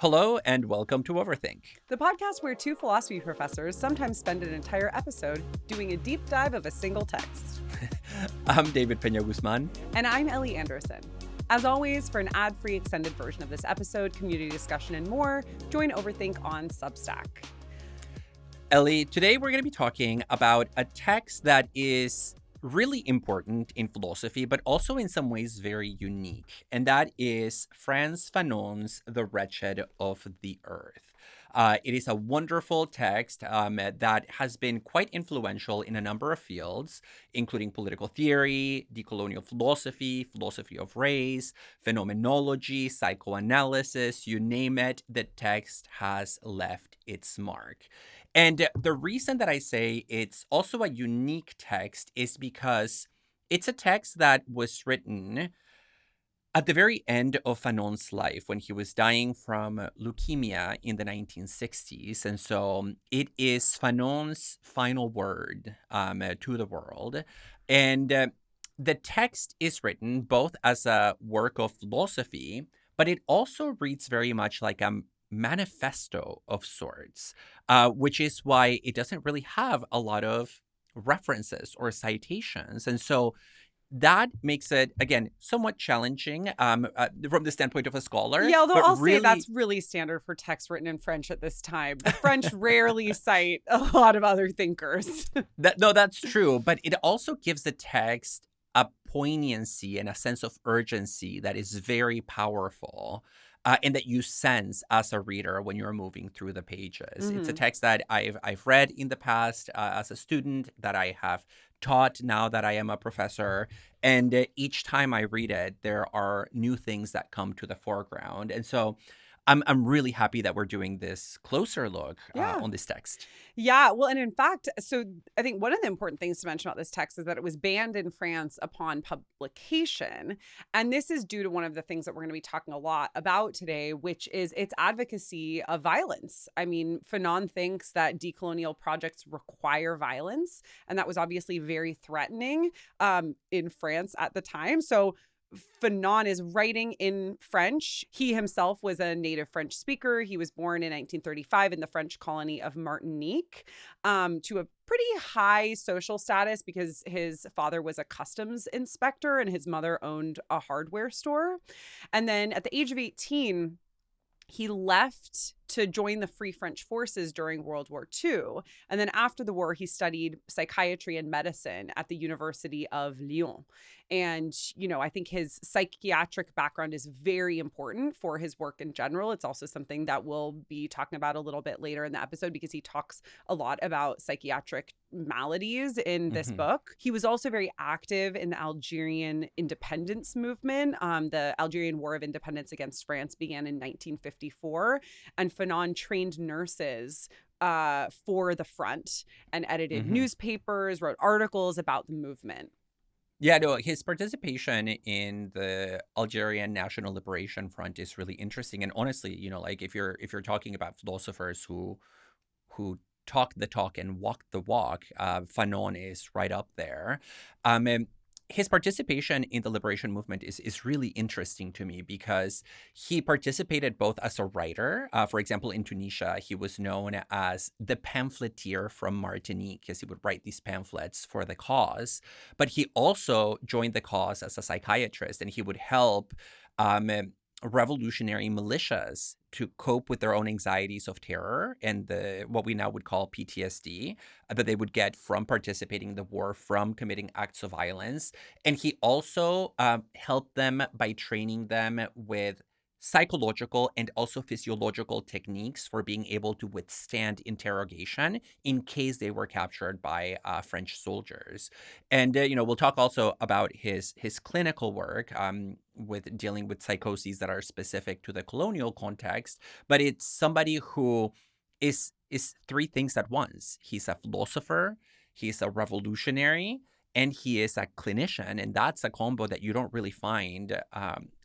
Hello and welcome to Overthink. The podcast where two philosophy professors sometimes spend an entire episode doing a deep dive of a single text. I'm David Peña-Guzman. And I'm Ellie Anderson. As always, for an ad-free extended version of this episode, community discussion, and more, join Overthink on Substack. Ellie, today we're going to be talking about a text that is really important in philosophy, but also in some ways very unique. And that is Frantz Fanon's The Wretched of the Earth. It is a wonderful text that has been quite influential in a number of fields, including political theory, decolonial philosophy, philosophy of race, phenomenology, psychoanalysis, you name it, the text has left its mark. And the reason that I say it's also a unique text is because it's a text that was written at the very end of Fanon's life when he was dying from leukemia in the 1960s. And so it is Fanon's final word to the world. And the text is written both as a work of philosophy, but it also reads very much like a manifesto of sorts, which is why it doesn't really have a lot of references or citations. And so that makes it, again, somewhat challenging from the standpoint of a scholar. Yeah, although I'll say that's really standard for text written in French at this time. The French rarely cite a lot of other thinkers. That's true. But it also gives the text a poignancy and a sense of urgency that is very powerful. And that you sense as a reader when you're moving through the pages. Mm-hmm. It's a text that I've read in the past as a student, that I have taught now that I am a professor. And each time I read it, there are new things that come to the foreground. And so I'm really happy that we're doing this closer look on this text. Yeah, well, and in fact, so I think one of the important things to mention about this text is that it was banned in France upon publication. And this is due to one of the things that we're going to be talking a lot about today, which is its advocacy of violence. I mean, Fanon thinks that decolonial projects require violence, and that was obviously very threatening in France at the time. So Fanon is writing in French. He himself was a native French speaker. He was born in 1935 in the French colony of Martinique, to a pretty high social status because his father was a customs inspector and his mother owned a hardware store. And then at the age of 18, he left to join the Free French Forces during World War II. And then after the war, he studied psychiatry and medicine at the University of Lyon. And, you know, I think his psychiatric background is very important for his work in general. It's also something that we'll be talking about a little bit later in the episode because he talks a lot about psychiatric maladies in this book. He was also very active in the Algerian independence movement. The Algerian War of Independence against France began in 1954, and Fanon trained nurses for the front and edited newspapers, wrote articles about the movement. Yeah, no, his participation in the Algerian National Liberation Front is really interesting. And honestly, you know, like if you're talking about philosophers who talk the talk and walk the walk, Fanon is right up there. And his participation in the liberation movement is really interesting to me because he participated both as a writer. For example, in Tunisia, he was known as the pamphleteer from Martinique because he would write these pamphlets for the cause. But he also joined the cause as a psychiatrist, and he would help revolutionary militias to cope with their own anxieties of terror and what we now would call PTSD that they would get from participating in the war, from committing acts of violence. And he also helped them by training them with psychological and also physiological techniques for being able to withstand interrogation in case they were captured by French soldiers. And, we'll talk also about his clinical work with dealing with psychoses that are specific to the colonial context. But it's somebody who is three things at once. He's a philosopher, he's a revolutionary, and he is a clinician. And that's a combo that you don't really find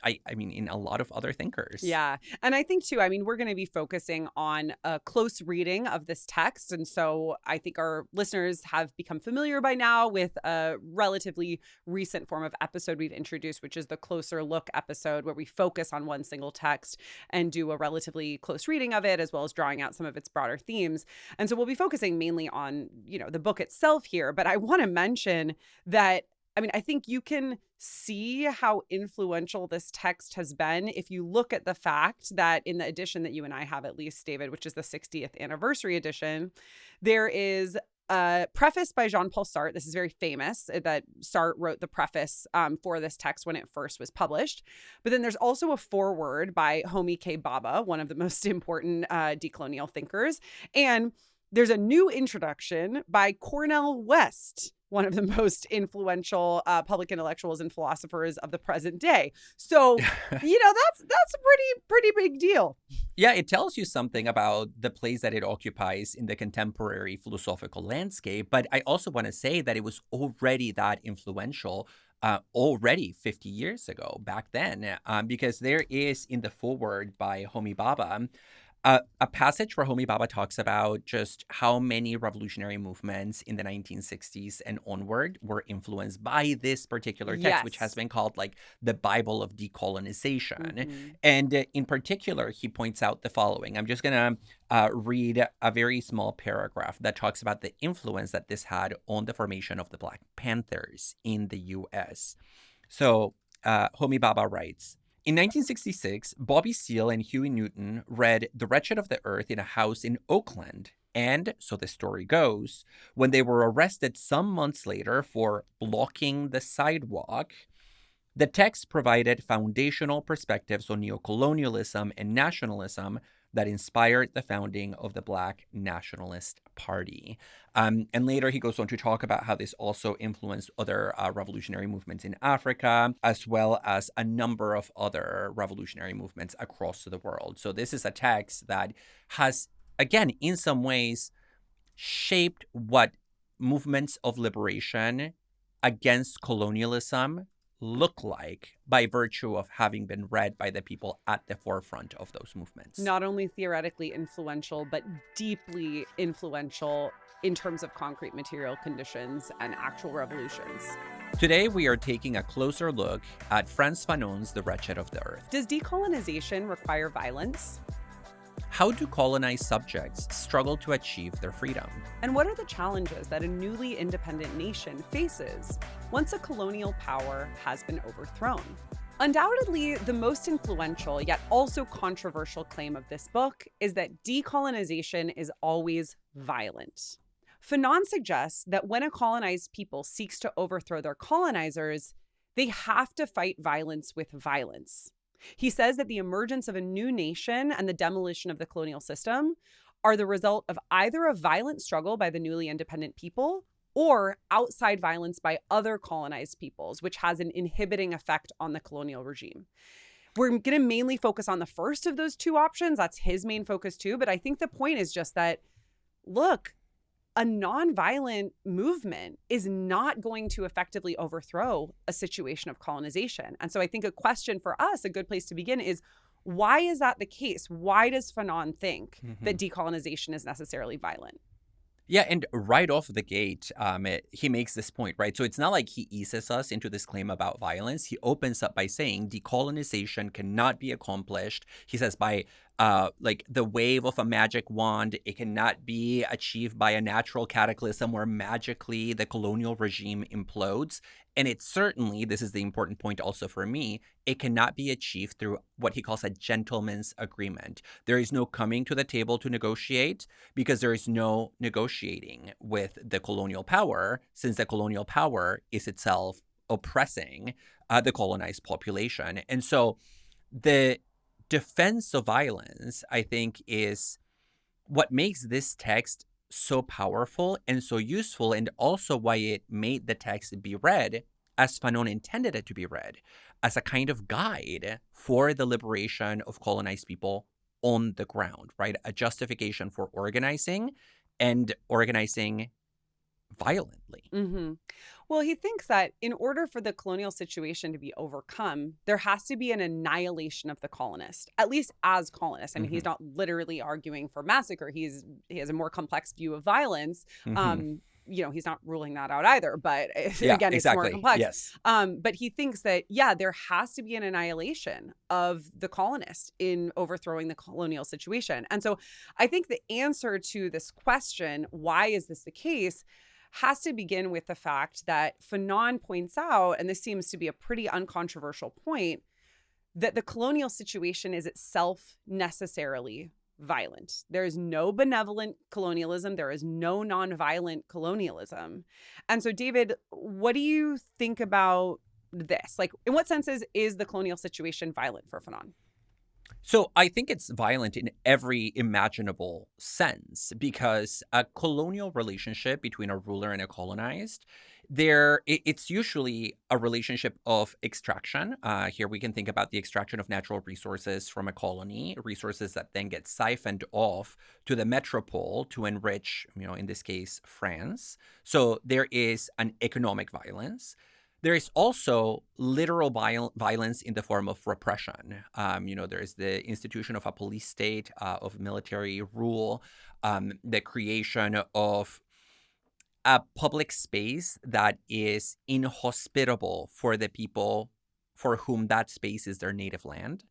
I mean, in a lot of other thinkers. Yeah. And I think, too, I mean, we're going to be focusing on a close reading of this text. And so I think our listeners have become familiar by now with a relatively recent form of episode we've introduced, which is the closer look episode, where we focus on one single text and do a relatively close reading of it, as well as drawing out some of its broader themes. And so we'll be focusing mainly on, the book itself here. But I want to mention that, I mean, I think you can see how influential this text has been if you look at the fact that in the edition that you and I have, at least, David, which is the 60th anniversary edition, there is a preface by Jean-Paul Sartre. This is very famous, that Sartre wrote the preface for this text when it first was published. But then there's also a foreword by Homi K. Bhabha, one of the most important decolonial thinkers. And there's a new introduction by Cornel West, one of the most influential public intellectuals and philosophers of the present day. So, that's a pretty big deal. Yeah, it tells you something about the place that it occupies in the contemporary philosophical landscape. But I also want to say that it was already that influential already 50 years ago, back then, because there is in the foreword by Homi Bhabha a passage where Homi Bhabha talks about just how many revolutionary movements in the 1960s and onward were influenced by this particular text, which has been called like the Bible of decolonization. Mm-hmm. And in particular, he points out the following. I'm just going to read a very small paragraph that talks about the influence that this had on the formation of the Black Panthers in the U.S. So Homi Bhabha writes, in 1966, Bobby Seale and Huey Newton read The Wretched of the Earth in a house in Oakland. And, so the story goes, when they were arrested some months later for blocking the sidewalk, the text provided foundational perspectives on neocolonialism and nationalism that inspired the founding of the Black Nationalist Party. And later he goes on to talk about how this also influenced other revolutionary movements in Africa, as well as a number of other revolutionary movements across the world. So this is a text that has, again, in some ways, shaped what movements of liberation against colonialism look like by virtue of having been read by the people at the forefront of those movements. Not only theoretically influential, but deeply influential in terms of concrete material conditions and actual revolutions. Today, we are taking a closer look at Frantz Fanon's The Wretched of the Earth. Does decolonization require violence? How do colonized subjects struggle to achieve their freedom? And what are the challenges that a newly independent nation faces once a colonial power has been overthrown? Undoubtedly, the most influential yet also controversial claim of this book is that decolonization is always violent. Fanon suggests that when a colonized people seeks to overthrow their colonizers, they have to fight violence with violence. He says that the emergence of a new nation and the demolition of the colonial system are the result of either a violent struggle by the newly independent people or outside violence by other colonized peoples, which has an inhibiting effect on the colonial regime. We're going to mainly focus on the first of those two options. That's his main focus too. But I think the point is just that, look, a nonviolent movement is not going to effectively overthrow a situation of colonization. And so I think a question for us, a good place to begin is, why is that the case? Why does Fanon think that decolonization is necessarily violent? Yeah, and right off the gate, he makes this point, right? So it's not like he eases us into this claim about violence. He opens up by saying decolonization cannot be accomplished. He says by like the wave of a magic wand, it cannot be achieved by a natural cataclysm where magically the colonial regime implodes. And it certainly, this is the important point also for me, it cannot be achieved through what he calls a gentleman's agreement. There is no coming to the table to negotiate because there is no negotiating with the colonial power, since the colonial power is itself oppressing the colonized population. And so the defense of violence, I think, is what makes this text so powerful and so useful, and also why it made the text be read as Fanon intended it to be read, as a kind of guide for the liberation of colonized people on the ground, right? A justification for organizing, and organizing violently. Mm-hmm. Well, he thinks that in order for the colonial situation to be overcome, there has to be an annihilation of the colonist, at least as colonists. I mean, Hmm. he's not literally arguing for massacre. He has a more complex view of violence. Hmm. He's not ruling that out either, but Yeah, again, it's more exactly. complex. Yes. But he thinks that, yeah, there has to be an annihilation of the colonist in overthrowing the colonial situation. And so I think the answer to this question, why is this the case, has to begin with the fact that Fanon points out, and this seems to be a pretty uncontroversial point, that the colonial situation is itself necessarily violent. There is no benevolent colonialism. There is no nonviolent colonialism. And so, David, what do you think about this? Like, in what senses is the colonial situation violent for Fanon? So I think it's violent in every imaginable sense because a colonial relationship between a ruler and a colonized, it's usually a relationship of extraction. Here we can think about the extraction of natural resources from a colony, resources that then get siphoned off to the metropole to enrich, in this case, France. So there is an economic violence. There is also literal violence in the form of repression. There is the institution of a police state, of military rule, the creation of a public space that is inhospitable for the people for whom that space is their native land.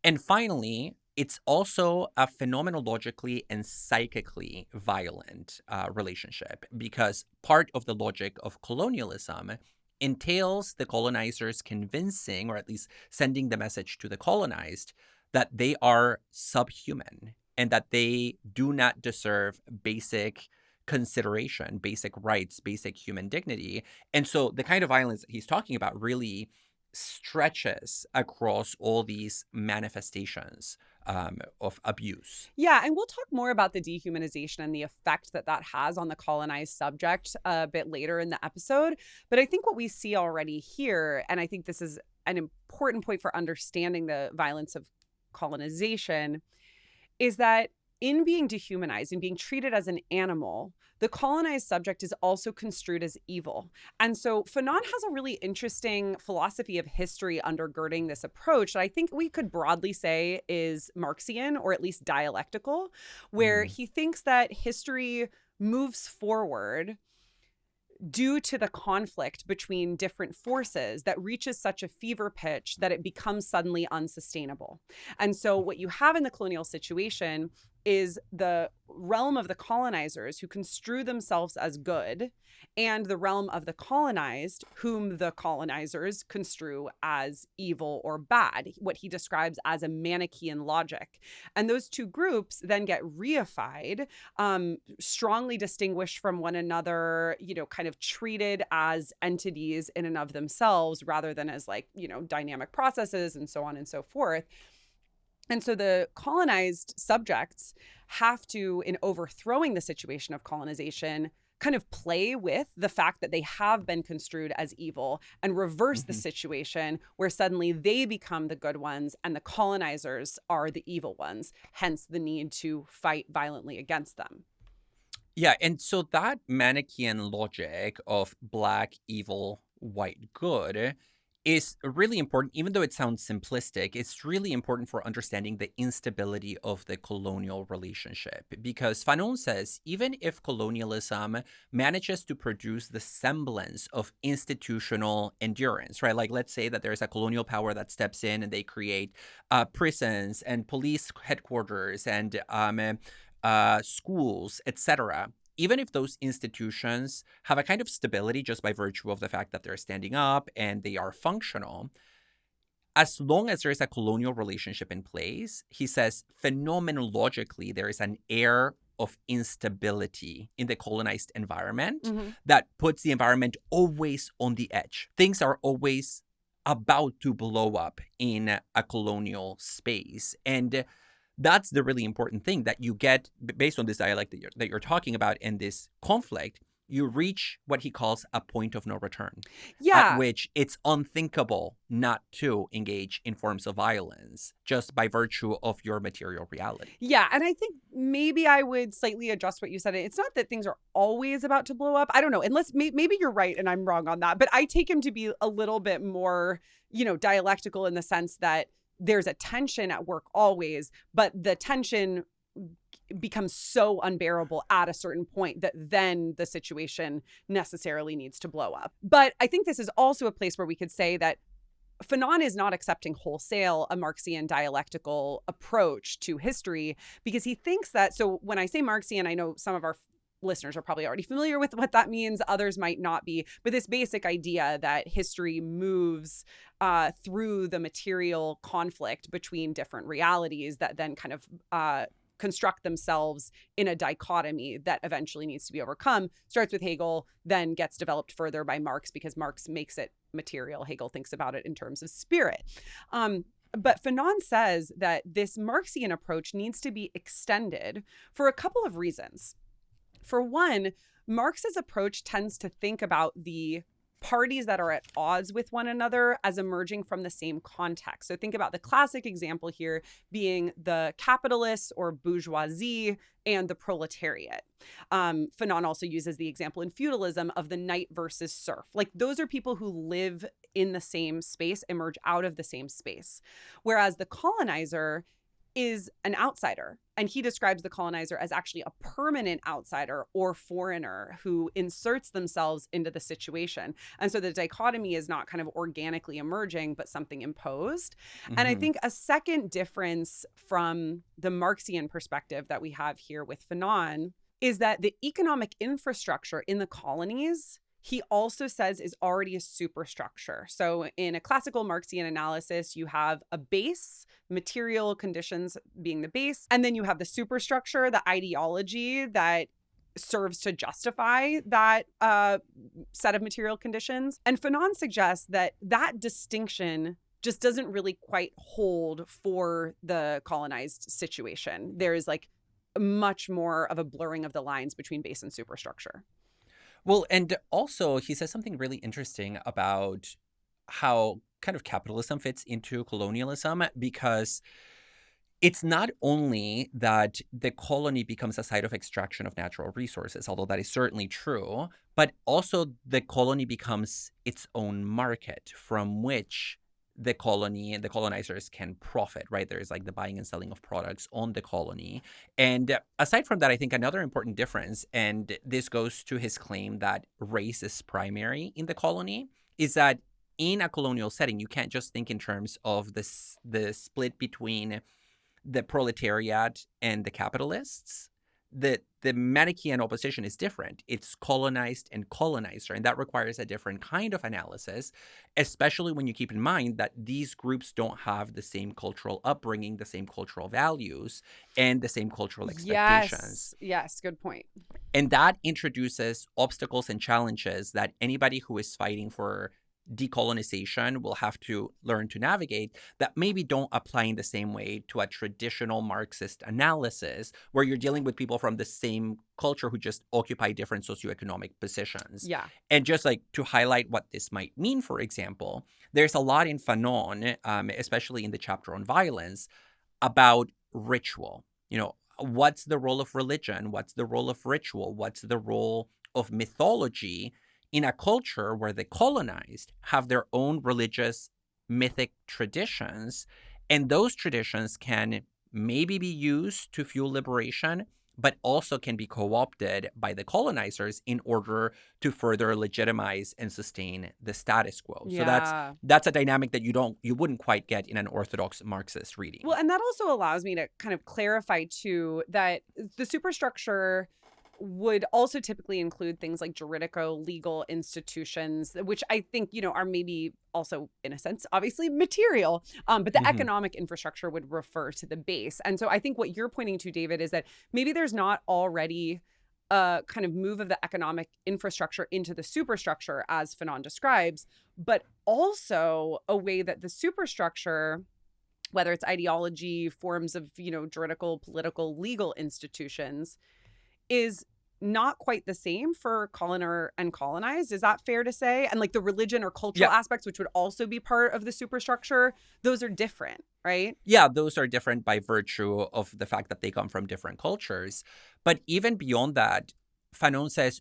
And finally, it's also a phenomenologically and psychically violent relationship because part of the logic of colonialism entails the colonizers convincing, or at least sending the message to the colonized, that they are subhuman and that they do not deserve basic consideration, basic rights, basic human dignity. And so the kind of violence that he's talking about really stretches across all these manifestations of abuse. Yeah, and we'll talk more about the dehumanization and the effect that that has on the colonized subject a bit later in the episode. But I think what we see already here, and I think this is an important point for understanding the violence of colonization, is that in being dehumanized and being treated as an animal, the colonized subject is also construed as evil. And so Fanon has a really interesting philosophy of history undergirding this approach that I think we could broadly say is Marxian, or at least dialectical, where he thinks that history moves forward due to the conflict between different forces that reaches such a fever pitch that it becomes suddenly unsustainable. And so what you have in the colonial situation is the realm of the colonizers who construe themselves as good, and the realm of the colonized, whom the colonizers construe as evil or bad, what he describes as a Manichaean logic. And those two groups then get reified, strongly distinguished from one another, kind of treated as entities in and of themselves rather than as dynamic processes and so on and so forth. And so the colonized subjects have to, in overthrowing the situation of colonization, kind of play with the fact that they have been construed as evil and reverse the situation where suddenly they become the good ones and the colonizers are the evil ones, hence the need to fight violently against them. Yeah, and so that Manichaean logic of black evil, white good is really important, even though it sounds simplistic. It's really important for understanding the instability of the colonial relationship. Because Fanon says, even if colonialism manages to produce the semblance of institutional endurance, right? Like, let's say that there's a colonial power that steps in and they create prisons and police headquarters and schools, etc. Even if those institutions have a kind of stability just by virtue of the fact that they're standing up and they are functional, as long as there is a colonial relationship in place, he says, phenomenologically, there is an air of instability in the colonized environment that puts the environment always on the edge. Things are always about to blow up in a colonial space. And that's the really important thing that you get based on this dialect that you're talking about and this conflict. you reach what he calls a point of no return, at Yeah. which it's unthinkable not to engage in forms of violence just by virtue of your material reality. Yeah. And I think maybe I would slightly adjust what you said. It's not that things are always about to blow up. I don't know. Unless maybe you're right and I'm wrong on that. But I take him to be a little bit more, dialectical in the sense that there's a tension at work always, but the tension becomes so unbearable at a certain point that then the situation necessarily needs to blow up. But I think this is also a place where we could say that Fanon is not accepting wholesale a Marxian dialectical approach to history, because he thinks that, so when I say Marxian, I know some of our listeners are probably already familiar with what that means. Others might not be. But this basic idea that history moves through the material conflict between different realities that then kind of construct themselves in a dichotomy that eventually needs to be overcome, starts with Hegel, then gets developed further by Marx because Marx makes it material. Hegel thinks about it in terms of spirit. But Fanon says that this Marxian approach needs to be extended for a couple of reasons. For one, Marx's approach tends to think about the parties that are at odds with one another as emerging from the same context. So think about the classic example here being the capitalists or bourgeoisie and the proletariat. Fanon also uses the example in feudalism of the knight versus serf. Like those are people who live in the same space, emerge out of the same space. Whereas the colonizer is an outsider. And he describes the colonizer as actually a permanent outsider or foreigner who inserts themselves into the situation. And so the dichotomy is not kind of organically emerging, but something imposed. Mm-hmm. And I think a second difference from the Marxian perspective that we have here with Fanon is that the economic infrastructure in the colonies, he also says, is already a superstructure. So in a classical Marxian analysis, you have a base, material conditions being the base, and then you have the superstructure, the ideology that serves to justify that set of material conditions. And Fanon suggests that that distinction just doesn't really quite hold for the colonized situation. There is like much more of a blurring of the lines between base and superstructure. Well, and also he says something really interesting about how kind of capitalism fits into colonialism, because it's not only that the colony becomes a site of extraction of natural resources, although that is certainly true, but also the colony becomes its own market from which the colony and the colonizers can profit, right? There's like the buying and selling of products on the colony. And aside from that, I think another important difference, and this goes to his claim that race is primary in the colony, is that in a colonial setting, you can't just think in terms of the split between the proletariat and the capitalists. The Manichaean opposition is different. It's colonized and colonizer, and that requires a different kind of analysis, especially when you keep in mind that these groups don't have the same cultural upbringing, the same cultural values, and the same cultural expectations. Yes, good point. And that introduces obstacles and challenges that anybody who is fighting for decolonization will have to learn to navigate that maybe don't apply in the same way to a traditional Marxist analysis where you're dealing with people from the same culture who just occupy different socioeconomic positions. Yeah. And just like to highlight what this might mean, for example, there's a lot in Fanon, especially in the chapter on violence, about ritual. What's the role of religion? What's the role of ritual? What's the role of mythology in a culture where the colonized have their own religious mythic traditions, and those traditions can maybe be used to fuel liberation, but also can be co-opted by the colonizers in order to further legitimize and sustain the status quo. Yeah. So that's a dynamic that you wouldn't quite get in an orthodox Marxist reading. Well, and that also allows me to kind of clarify too that the superstructure would also typically include things like juridical legal institutions, which I think, are maybe also, in a sense, obviously material, but the economic infrastructure would refer to the base. And so I think what you're pointing to, David, is that maybe there's not already a kind of move of the economic infrastructure into the superstructure as Fanon describes, but also a way that the superstructure, whether it's ideology, forms of, juridical, political, legal institutions, is not quite the same for colonizer and colonized. Is that fair to say? And like the religion or cultural Yeah. aspects, which would also be part of the superstructure, those are different, right? Yeah, those are different by virtue of the fact that they come from different cultures. But even beyond that, Fanon says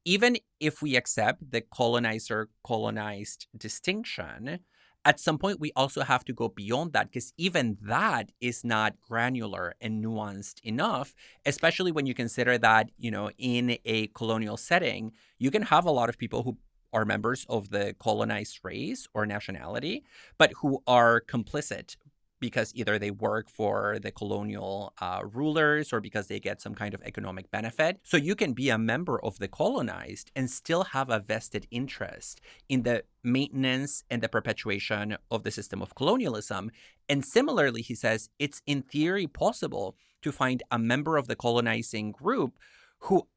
even if we accept the colonizer colonized distinction, at some point we also have to go beyond that because even that is not granular and nuanced enough, especially when you consider that, in a colonial setting, you can have a lot of people who are members of the colonized race or nationality, but who are complicit because either they work for the colonial rulers or because they get some kind of economic benefit. So you can be a member of the colonized and still have a vested interest in the maintenance and the perpetuation of the system of colonialism. And similarly, he says, it's in theory possible to find a member of the colonizing group who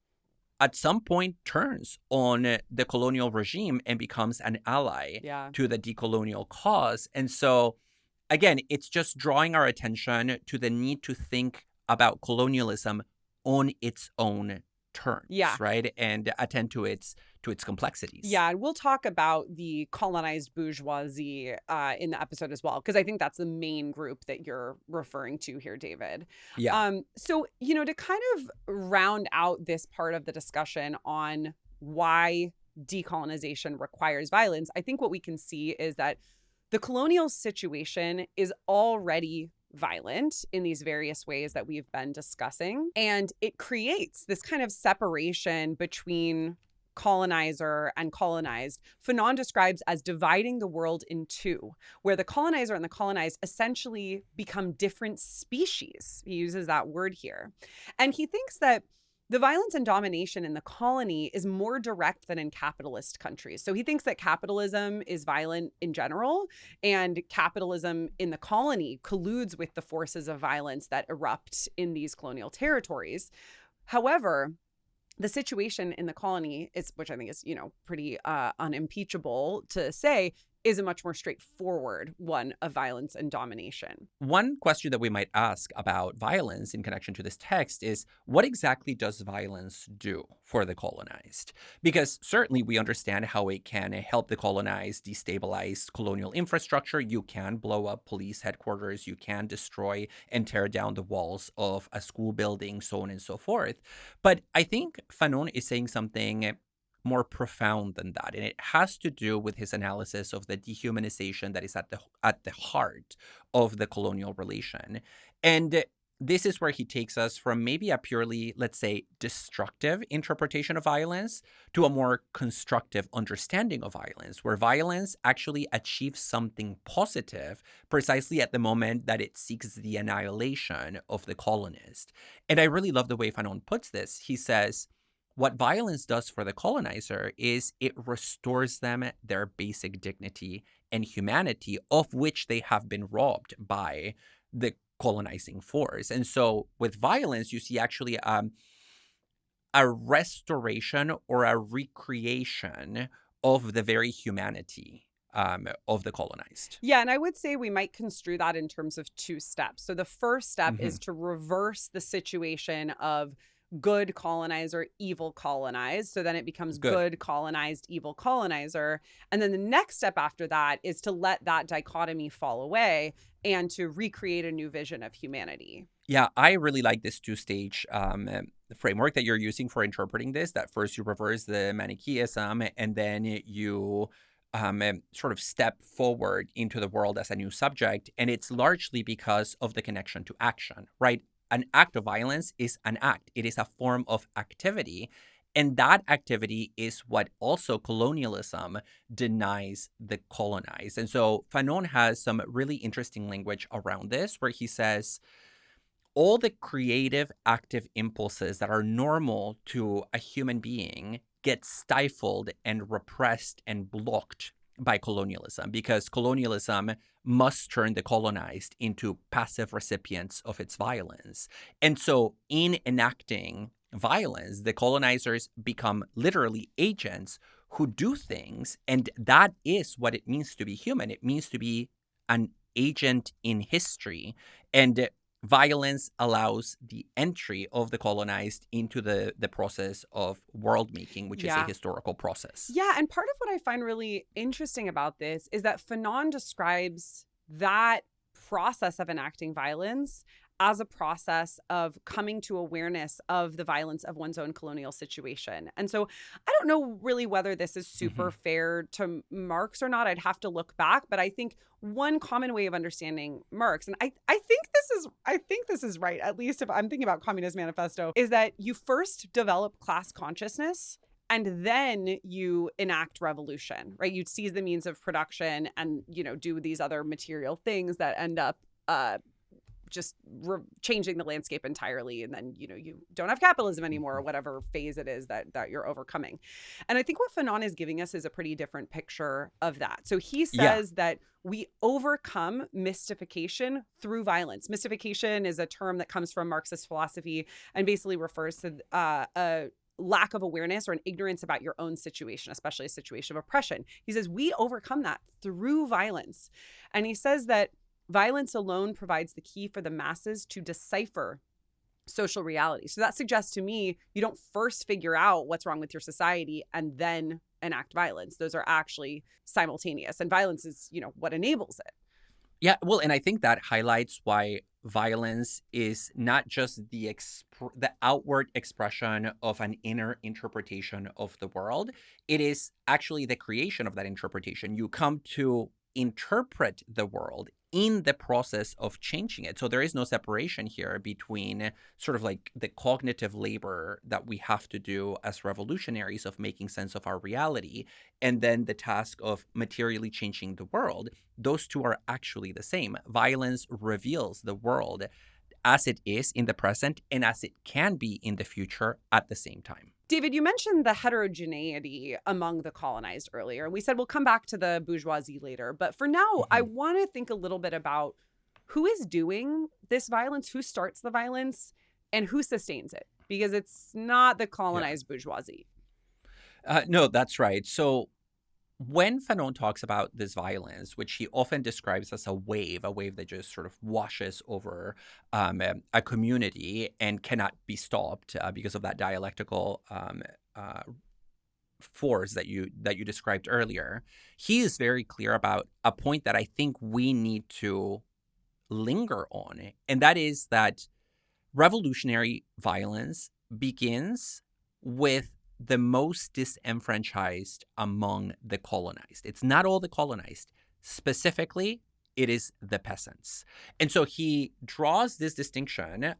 at some point turns on the colonial regime and becomes an ally to the decolonial cause. And so again, it's just drawing our attention to the need to think about colonialism on its own terms, right? And attend to its complexities. Yeah, and we'll talk about the colonized bourgeoisie in the episode as well, because I think that's the main group that you're referring to here, David. Yeah. So, to kind of round out this part of the discussion on why decolonization requires violence, I think what we can see is that the colonial situation is already violent in these various ways that we've been discussing. And it creates this kind of separation between colonizer and colonized. Fanon describes as dividing the world in two, where the colonizer and the colonized essentially become different species. He uses that word here. And he thinks that the violence and domination in the colony is more direct than in capitalist countries. So he thinks that capitalism is violent in general, and capitalism in the colony colludes with the forces of violence that erupt in these colonial territories. However, the situation in the colony is, which I think is, pretty unimpeachable to say, is a much more straightforward one of violence and domination. One question that we might ask about violence in connection to this text is, what exactly does violence do for the colonized? Because certainly we understand how it can help the colonized destabilize colonial infrastructure. You can blow up police headquarters. You can destroy and tear down the walls of a school building, so on and so forth. But I think Fanon is saying something more profound than that, and it has to do with his analysis of the dehumanization that is at the heart of the colonial relation. And this is where he takes us from maybe a purely, let's say, destructive interpretation of violence to a more constructive understanding of violence, where violence actually achieves something positive precisely at the moment that it seeks the annihilation of the colonist. And I really love the way Fanon puts this. He says, what violence does for the colonizer is it restores them their basic dignity and humanity, of which they have been robbed by the colonizing force. And so with violence, you see actually a restoration or a recreation of the very humanity of the colonized. Yeah, and I would say we might construe that in terms of two steps. So the first step is to reverse the situation of good colonizer, evil colonized. So then it becomes good colonized, evil colonizer. And then the next step after that is to let that dichotomy fall away and to recreate a new vision of humanity. Yeah, I really like this two-stage framework that you're using for interpreting this, that first you reverse the Manichaeism and then you sort of step forward into the world as a new subject. And it's largely because of the connection to action, right? An act of violence is an act. It is a form of activity. And that activity is what also colonialism denies the colonized. And so Fanon has some really interesting language around this, where he says, all the creative, active impulses that are normal to a human being get stifled and repressed and blocked by colonialism, because colonialism must turn the colonized into passive recipients of its violence. And so in enacting violence, the colonizers become literally agents who do things. And that is what it means to be human. It means to be an agent in history. And violence allows the entry of the colonized into the process of world making, which is a Yeah. historical process. Yeah. And part of what I find really interesting about this is that Fanon describes that process of enacting violence as a process of coming to awareness of the violence of one's own colonial situation. And so I don't know really whether this is super fair to Marx or not. I'd have to look back, but I think one common way of understanding Marx, and I think this is right, at least if I'm thinking about Communist Manifesto, is that you first develop class consciousness and then you enact revolution, right? You seize the means of production and, do these other material things that end up just changing the landscape entirely. And then, you don't have capitalism anymore, or whatever phase it is that you're overcoming. And I think what Fanon is giving us is a pretty different picture of that. So he says that we overcome mystification through violence. Mystification is a term that comes from Marxist philosophy and basically refers to a lack of awareness or an ignorance about your own situation, especially a situation of oppression. He says we overcome that through violence. And he says that violence alone provides the key for the masses to decipher social reality. So that suggests to me you don't first figure out what's wrong with your society and then enact violence. Those are actually simultaneous. And violence is, what enables it. Yeah, well, and I think that highlights why violence is not just the outward expression of an inner interpretation of the world. It is actually the creation of that interpretation. You come to interpret the world in the process of changing it. So there is no separation here between sort of like the cognitive labor that we have to do as revolutionaries of making sense of our reality, and then the task of materially changing the world. Those two are actually the same. Violence reveals the world as it is in the present and as it can be in the future at the same time. David, you mentioned the heterogeneity among the colonized earlier. We said we'll come back to the bourgeoisie later. But for now, I want to think a little bit about who is doing this violence, who starts the violence, and who sustains it. Because it's not the colonized bourgeoisie. No, that's right. So when Fanon talks about this violence, which he often describes as a wave that just sort of washes over a community and cannot be stopped because of that dialectical force that you described earlier, he is very clear about a point that I think we need to linger on, and that is that revolutionary violence begins with the most disenfranchised among the colonized. It's not all the colonized. Specifically, it is the peasants. And so he draws this distinction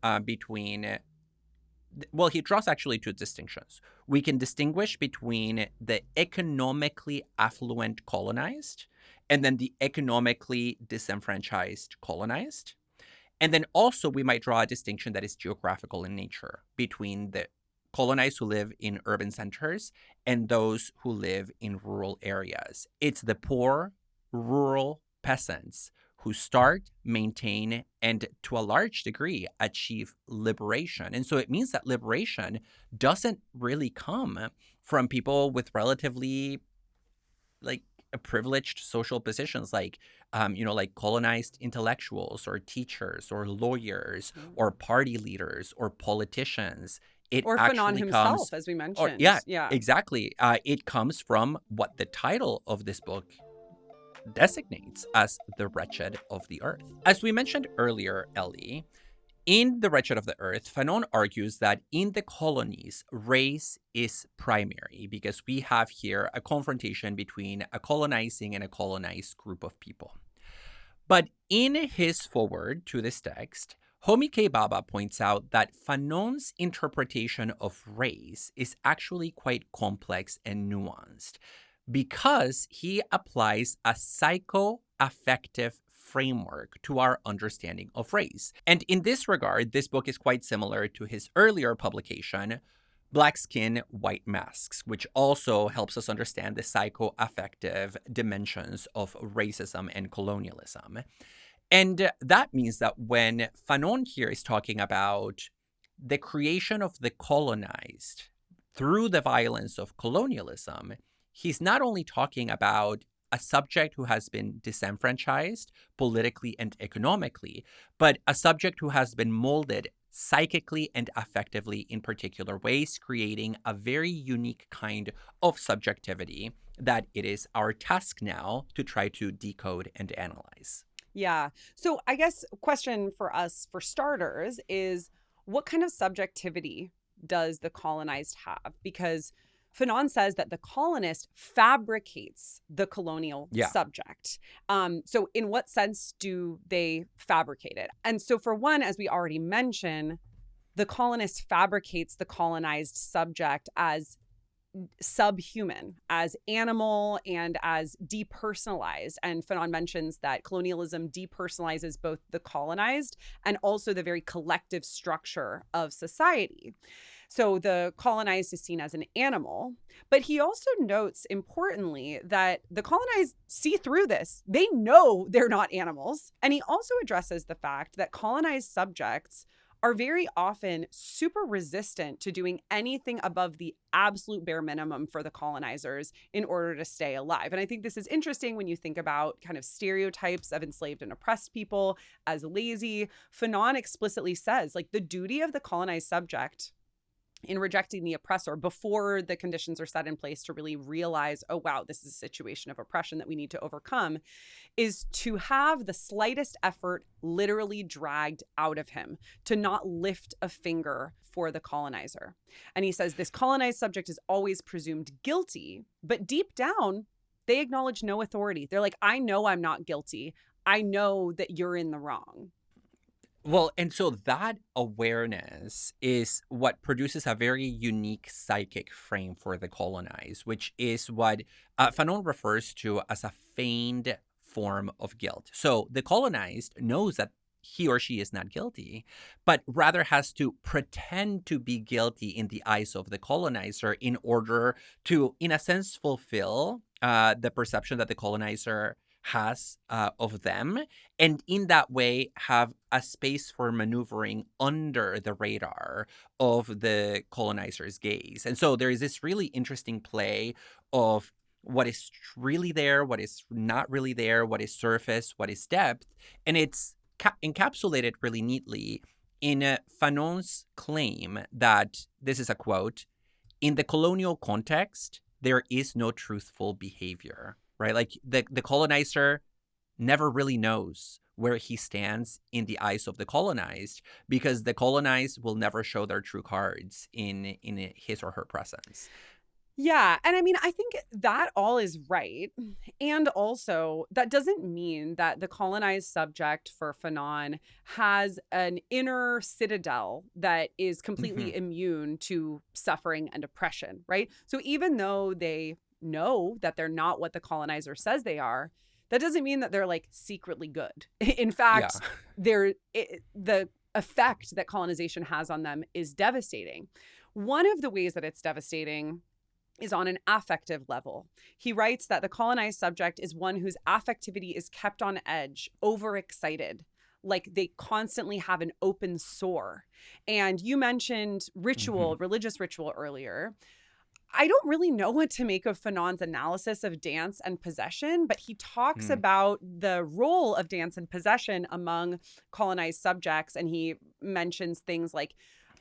he draws actually two distinctions. We can distinguish between the economically affluent colonized and then the economically disenfranchised colonized. And then also we might draw a distinction that is geographical in nature between the colonized who live in urban centers and those who live in rural areas. It's the poor, rural peasants who start, maintain, and to a large degree achieve liberation. And so it means that liberation doesn't really come from people with relatively privileged social positions like colonized intellectuals or teachers or lawyers or party leaders or politicians. Or Fanon himself, as we mentioned. Exactly. It comes from what the title of this book designates as the Wretched of the Earth. As we mentioned earlier, Ellie, in the Wretched of the Earth, Fanon argues that in the colonies, race is primary because we have here a confrontation between a colonizing and a colonized group of people. But in his foreword to this text, Homi K. Bhabha points out that Fanon's interpretation of race is actually quite complex and nuanced because he applies a psycho-affective framework to our understanding of race. And in this regard, this book is quite similar to his earlier publication, Black Skin, White Masks, which also helps us understand the psycho-affective dimensions of racism and colonialism. And that means that when Fanon here is talking about the creation of the colonized through the violence of colonialism, he's not only talking about a subject who has been disenfranchised politically and economically, but a subject who has been molded psychically and affectively in particular ways, creating a very unique kind of subjectivity that it is our task now to try to decode and analyze. Yeah. So I guess a question for us, for starters, is what kind of subjectivity does the colonized have? Because Fanon says that the colonist fabricates the colonial subject. So in what sense do they fabricate it? And so for one, as we already mentioned, the colonist fabricates the colonized subject as subhuman, as animal, and as depersonalized. And Fanon mentions that colonialism depersonalizes both the colonized and also the very collective structure of society. So the colonized is seen as an animal, but he also notes importantly that the colonized see through this. They know they're not animals. And he also addresses the fact that colonized subjects are very often super resistant to doing anything above the absolute bare minimum for the colonizers in order to stay alive. And I think this is interesting when you think about kind of stereotypes of enslaved and oppressed people as lazy. Fanon explicitly says, like, the duty of the colonized subject in rejecting the oppressor before the conditions are set in place to really realize, oh, wow, this is a situation of oppression that we need to overcome, is to have the slightest effort literally dragged out of him, to not lift a finger for the colonizer. And he says this colonized subject is always presumed guilty, but deep down, they acknowledge no authority. They're like, I know I'm not guilty. I know that you're in the wrong. Well, and so that awareness is what produces a very unique psychic frame for the colonized, which is what Fanon refers to as a feigned form of guilt. So the colonized knows that he or she is not guilty, but rather has to pretend to be guilty in the eyes of the colonizer in order to, in a sense, fulfill the perception that the colonizer has of them, and in that way have a space for maneuvering under the radar of the colonizer's gaze. And so there is this really interesting play of what is really there, what is not really there, what is surface, what is depth, and it's encapsulated really neatly in Fanon's claim that, this is a quote, "In the colonial context, there is no truthful behavior." Right? Like the colonizer never really knows where he stands in the eyes of the colonized, because the colonized will never show their true cards in his or her presence. Yeah. And I mean, I think that all is right. And also, that doesn't mean that the colonized subject for Fanon has an inner citadel that is completely immune to suffering and oppression, right? So even though they know that they're not what the colonizer says they are, that doesn't mean that they're like secretly good. In fact, the effect that colonization has on them is devastating. One of the ways that it's devastating is on an affective level. He writes that the colonized subject is one whose affectivity is kept on edge, overexcited, like they constantly have an open sore. And you mentioned ritual, religious ritual earlier. I don't really know what to make of Fanon's analysis of dance and possession, but he talks about the role of dance and possession among colonized subjects. And he mentions things like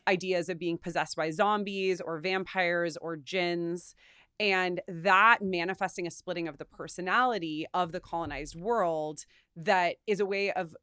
ideas of being possessed by zombies or vampires or jinns, and that manifesting a splitting of the personality of the colonized world that is a way of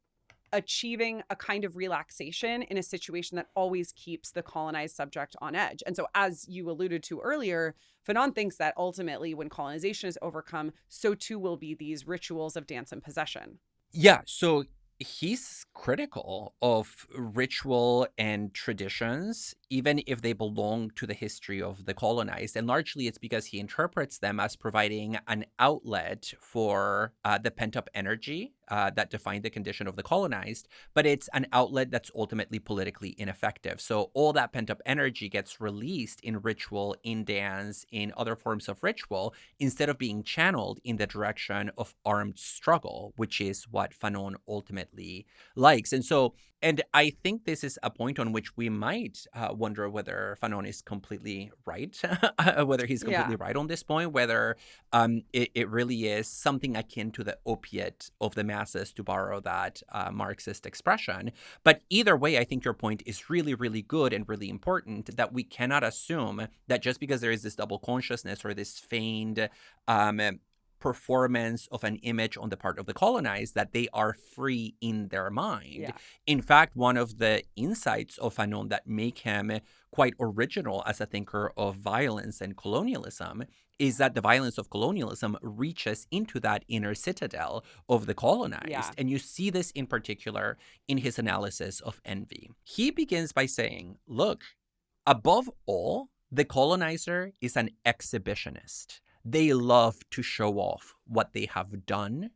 achieving a kind of relaxation in a situation that always keeps the colonized subject on edge. And so, as you alluded to earlier, Fanon thinks that ultimately when colonization is overcome, so too will be these rituals of dance and possession. Yeah, so he's critical of ritual and traditions, even if they belong to the history of the colonized. And largely it's because he interprets them as providing an outlet for the pent-up energy that define the condition of the colonized, but it's an outlet that's ultimately politically ineffective. So all that pent-up energy gets released in ritual, in dance, in other forms of ritual, instead of being channeled in the direction of armed struggle, which is what Fanon ultimately likes. And I think this is a point on which we might wonder whether Fanon is completely right, whether he's completely Yeah. right on this point, whether it really is something akin to the opiate of the masses, to borrow that Marxist expression. But either way, I think your point is really, really good and really important, that we cannot assume that just because there is this double consciousness or this feigned performance of an image on the part of the colonized, that they are free in their mind. Yeah. In fact, one of the insights of Fanon that make him quite original as a thinker of violence and colonialism is that the violence of colonialism reaches into that inner citadel of the colonized. Yeah. And you see this in particular in his analysis of envy. He begins by saying, look, above all, the colonizer is an exhibitionist. They love to show off what they have done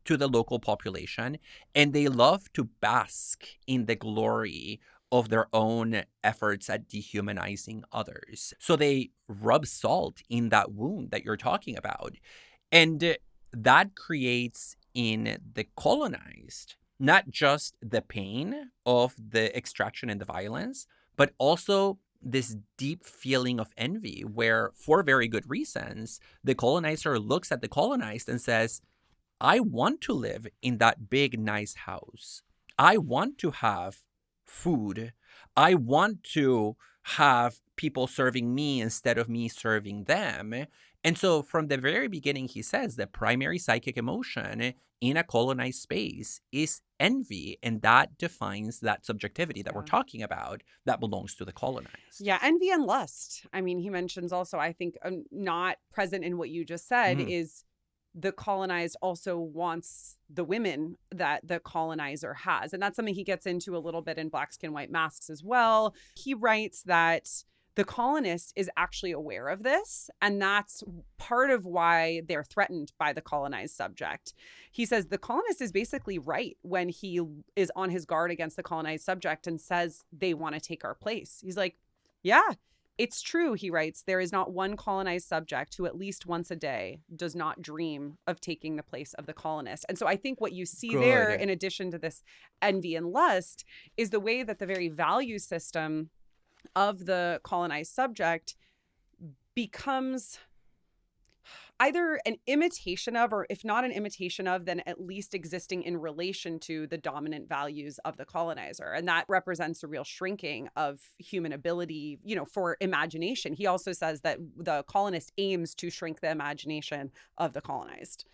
to the local population, and they love to bask in the glory of their own efforts at dehumanizing others. So they rub salt in that wound that you're talking about. And that creates in the colonized not just the pain of the extraction and the violence, but also this deep feeling of envy where, for very good reasons, the colonizer looks at the colonized and says, I want to live in that big, nice house. I want to have food. I want to have people serving me instead of me serving them. And so from the very beginning, he says the primary psychic emotion in a colonized space is envy. And that defines that subjectivity that we're talking about that belongs to the colonized. Yeah, envy and lust. I mean, he mentions also, I think, not present in what you just said is the colonized also wants the women that the colonizer has. And that's something he gets into a little bit in Black Skin, White Masks as well. He writes that the colonist is actually aware of this, and that's part of why they're threatened by the colonized subject. He says the colonist is basically right when he is on his guard against the colonized subject and says they want to take our place. He's like, yeah, it's true, he writes, there is not one colonized subject who at least once a day does not dream of taking the place of the colonist. And so I think what you see there, in addition to this envy and lust, is the way that the very value system of the colonized subject becomes either an imitation of, or if not an imitation of, then at least existing in relation to the dominant values of the colonizer. And that represents a real shrinking of human ability, for imagination. He also says that the colonist aims to shrink the imagination of the colonized.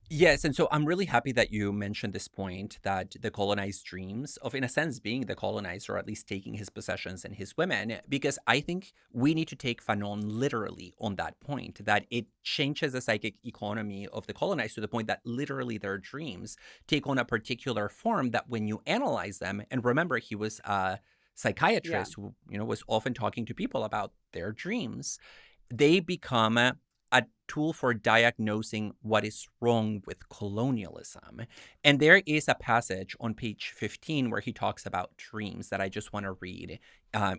Yes, and so I'm really happy that you mentioned this point that the colonized dreams of, in a sense, being the colonized, or at least taking his possessions and his women, because I think we need to take Fanon literally on that point, that it changes the psychic economy of the colonized to the point that literally their dreams take on a particular form that when you analyze them, and remember, he was a psychiatrist who, was often talking to people about their dreams, they become a tool for diagnosing what is wrong with colonialism. And there is a passage on page 15 where he talks about dreams that I just want to read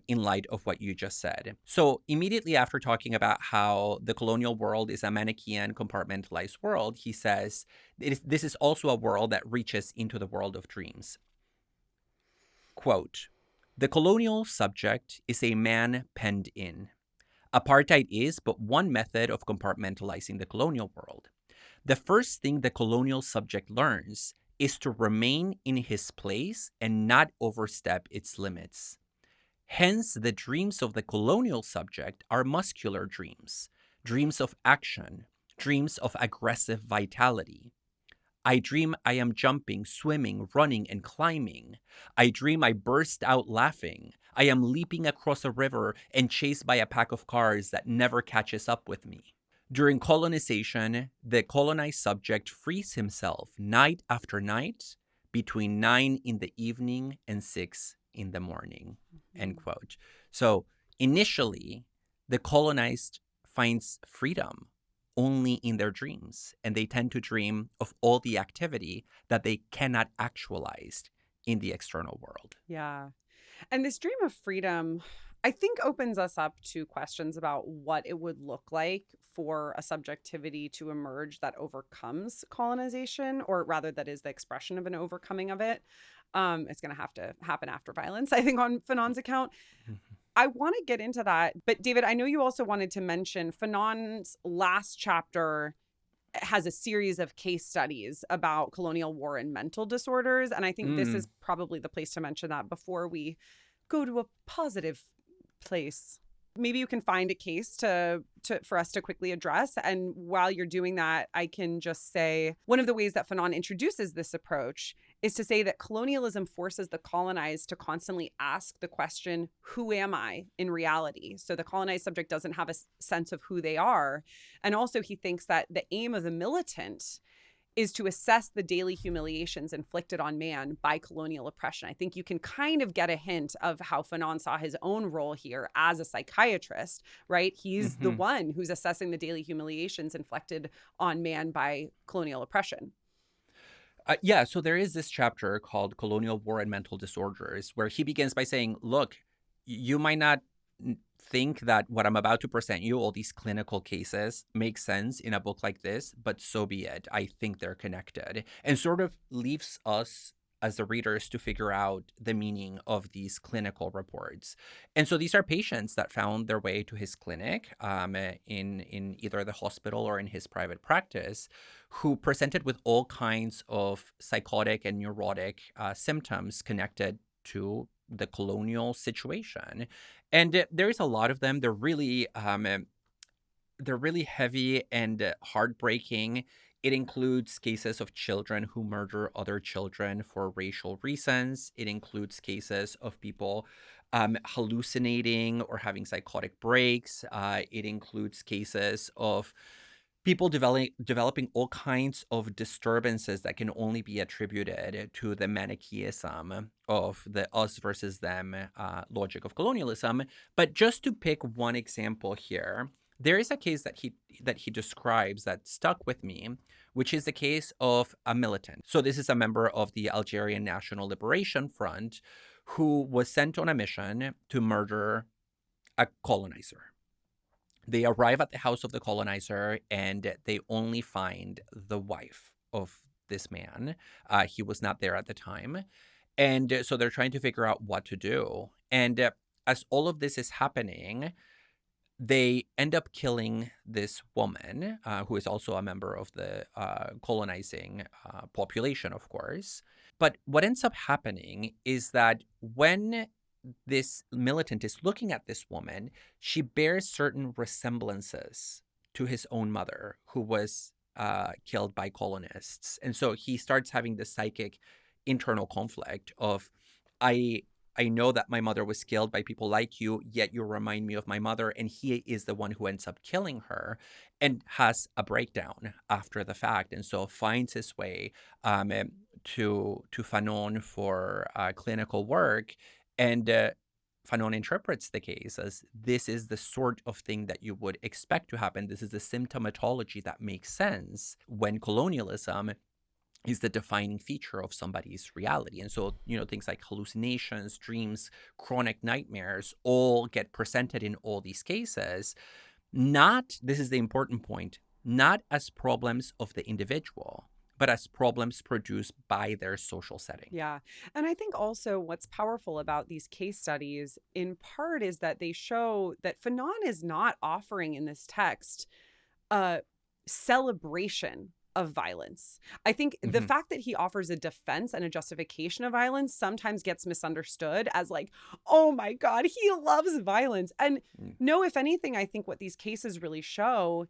in light of what you just said. So immediately after talking about how the colonial world is a Manichaean compartmentalized world, he says, this is also a world that reaches into the world of dreams. Quote, the colonial subject is a man penned in. Apartheid is but one method of compartmentalizing the colonial world. The first thing the colonial subject learns is to remain in his place and not overstep its limits. Hence, the dreams of the colonial subject are muscular dreams, dreams of action, dreams of aggressive vitality. I dream I am jumping, swimming, running, and climbing. I dream I burst out laughing. I am leaping across a river and chased by a pack of cars that never catches up with me. During colonization, the colonized subject frees himself night after night between 9 in the evening and 6 in the morning, end quote. So initially, the colonized finds freedom only in their dreams, and they tend to dream of all the activity that they cannot actualize in the external world. Yeah. And this dream of freedom, I think, opens us up to questions about what it would look like for a subjectivity to emerge that overcomes colonization, or rather, that is the expression of an overcoming of it. It's going to have to happen after violence, I think, on Fanon's account. I want to get into that. But David, I know you also wanted to mention Fanon's last chapter has a series of case studies about colonial war and mental disorders. And I think this is probably the place to mention that before we go to a positive place. Maybe you can find a case for us to quickly address. And while you're doing that, I can just say one of the ways that Fanon introduces this approach is to say that colonialism forces the colonized to constantly ask the question, who am I in reality? So the colonized subject doesn't have a sense of who they are. And also he thinks that the aim of the militant is to assess the daily humiliations inflicted on man by colonial oppression. I think you can kind of get a hint of how Fanon saw his own role here as a psychiatrist, right? He's the one who's assessing the daily humiliations inflicted on man by colonial oppression. Yeah, so there is this chapter called Colonial War and Mental Disorders, where he begins by saying, look, you might not think that what I'm about to present you, all these clinical cases, make sense in a book like this, but so be it. I think they're connected, and sort of leaves us as the readers to figure out the meaning of these clinical reports. And so these are patients that found their way to his clinic in either the hospital or in his private practice, who presented with all kinds of psychotic and neurotic symptoms connected to the colonial situation. And there's a lot of them. They're really heavy and heartbreaking. It includes cases of children who murder other children for racial reasons. It includes cases of people hallucinating or having psychotic breaks. It includes cases of people developing all kinds of disturbances that can only be attributed to the Manichaeism of the us versus them logic of colonialism. But just to pick one example here, there is a case that he describes that stuck with me, which is the case of a militant. So this is a member of the Algerian National Liberation Front who was sent on a mission to murder a colonizer. They arrive at the house of the colonizer and they only find the wife of this man. He was not there at the time. And so they're trying to figure out what to do. And as all of this is happening, they end up killing this woman, who is also a member of the colonizing population, of course. But what ends up happening is that when this militant is looking at this woman, she bears certain resemblances to his own mother, who was killed by colonists. And so he starts having this psychic internal conflict of, I know that my mother was killed by people like you, yet you remind me of my mother. And he is the one who ends up killing her and has a breakdown after the fact. And so finds his way to Fanon for clinical work. And Fanon interprets the case as this is the sort of thing that you would expect to happen. This is the symptomatology that makes sense when colonialism is the defining feature of somebody's reality. And so, things like hallucinations, dreams, chronic nightmares all get presented in all these cases. This is the important point, not as problems of the individual, but as problems produced by their social setting. Yeah. And I think also what's powerful about these case studies, in part, is that they show that Fanon is not offering in this text a celebration of violence. I think the fact that he offers a defense and a justification of violence sometimes gets misunderstood as like, oh my God, he loves violence. And no, if anything, I think what these cases really show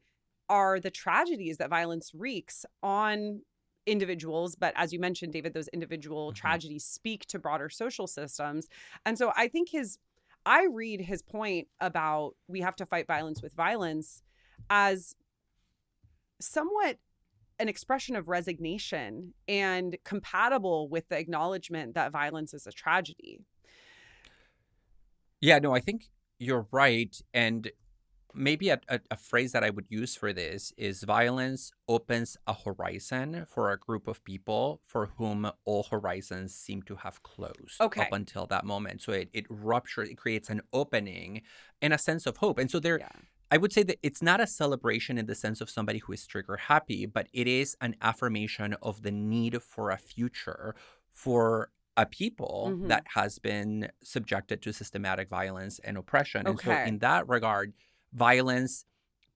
are the tragedies that violence wreaks on individuals. But as you mentioned, David, those individual tragedies speak to broader social systems. And so I think I read his point about we have to fight violence with violence as somewhat an expression of resignation and compatible with the acknowledgement that violence is a tragedy. Yeah, no, I think you're right. And maybe a phrase that I would use for this is violence opens a horizon for a group of people for whom all horizons seem to have closed up Okay. until that moment. So it ruptures, it creates an opening and a sense of hope. And so there, Yeah. I would say that it's not a celebration in the sense of somebody who is trigger happy, but it is an affirmation of the need for a future for a people Mm-hmm. that has been subjected to systematic violence and oppression. And so Okay. in that regard, violence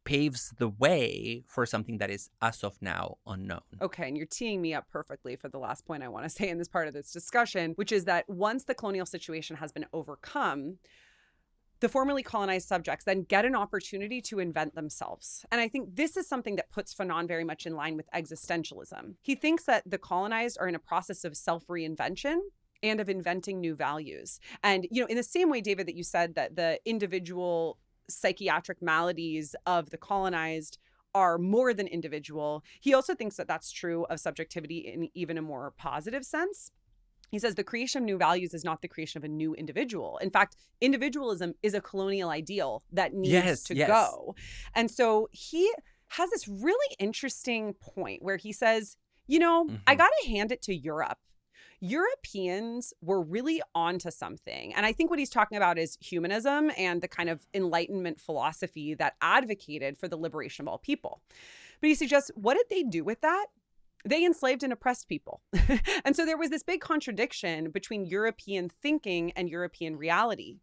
paves the way for something that is, as of now, unknown. Okay, and you're teeing me up perfectly for the last point I want to say in this part of this discussion, which is that once the colonial situation has been overcome, the formerly colonized subjects then get an opportunity to invent themselves. And I think this is something that puts Fanon very much in line with existentialism. He thinks that the colonized are in a process of self-reinvention and of inventing new values. And, in the same way, David, that you said that the individual psychiatric maladies of the colonized are more than individual, he also thinks that that's true of subjectivity in even a more positive sense. He says the creation of new values is not the creation of a new individual. In fact, individualism is a colonial ideal that needs to go. And so he has this really interesting point where he says, I got to hand it to Europe. Europeans were really onto something. And I think what he's talking about is humanism and the kind of Enlightenment philosophy that advocated for the liberation of all people. But he suggests, what did they do with that? They enslaved and oppressed people. And so there was this big contradiction between European thinking and European reality.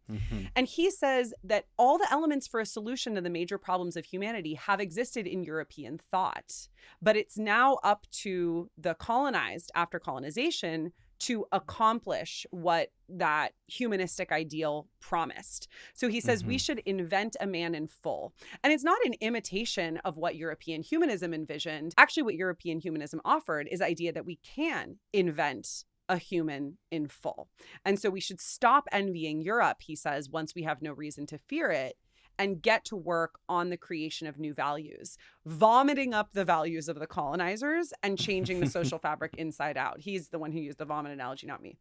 And he says that all the elements for a solution to the major problems of humanity have existed in European thought, but it's now up to the colonized after colonization to accomplish what that humanistic ideal promised. So he says we should invent a man in full. And it's not an imitation of what European humanism envisioned. Actually, what European humanism offered is the idea that we can invent a human in full. And so we should stop envying Europe, he says, once we have no reason to fear it, and get to work on the creation of new values, vomiting up the values of the colonizers and changing the social fabric inside out. He's the one who used the vomit analogy, not me.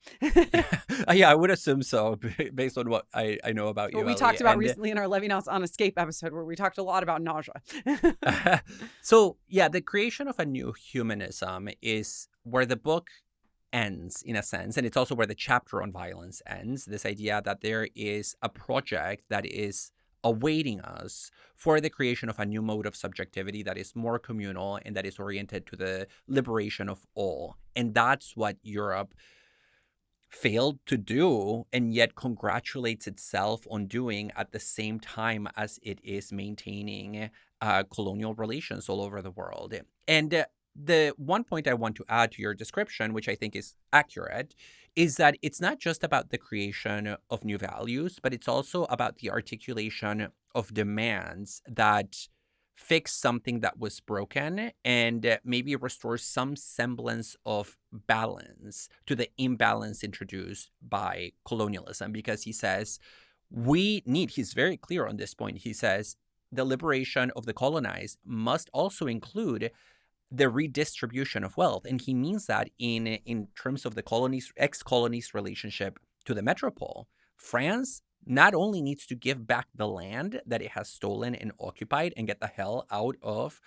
Yeah, I would assume so, based on what I know about you. What we Ellie. talked about recently in our Levinas on Escape episode, where we talked a lot about nausea. So, yeah, the creation of a new humanism is where the book ends, in a sense, and it's also where the chapter on violence ends. This idea that there is a project that is awaiting us for the creation of a new mode of subjectivity that is more communal and that is oriented to the liberation of all. And that's what Europe failed to do, and yet congratulates itself on doing at the same time as it is maintaining colonial relations all over the world. And the one point I want to add to your description, which I think is accurate, is that it's not just about the creation of new values, but it's also about the articulation of demands that fix something that was broken and maybe restore some semblance of balance to the imbalance introduced by colonialism. Because he says, he's very clear on this point. He says, the liberation of the colonized must also include the redistribution of wealth. And he means that in terms of the ex-colonies relationship to the metropole. France not only needs to give back the land that it has stolen and occupied and get the hell out of